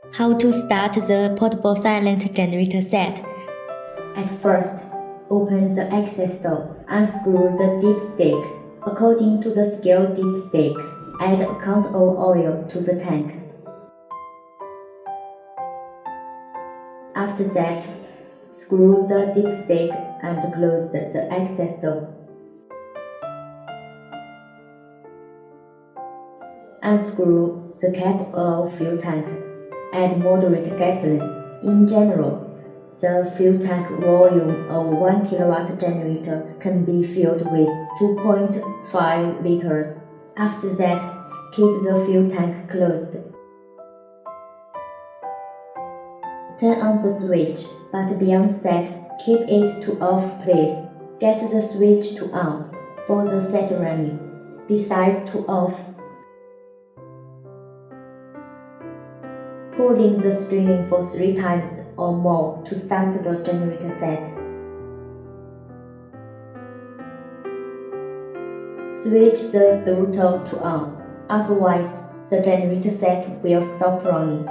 How to start the portable silent generator set. At first, open the access door, unscrew the dipstick. According to the scale dipstick, add a quart of oil to the tank. After that, screw the dipstick and close the access door. Unscrew the cap of fuel tank. Add moderate gasoline. In general, the fuel tank volume of 1 kilowatt generator can be filled with 2.5 liters. After that, keep the fuel tank closed. Turn on the switch, but beyond that, keep it to off please. Get the switch to on for the set running, besides to off. Pulling the string for 3 times or more to start the generator set. Switch the throttle to on, otherwise the generator set will stop running.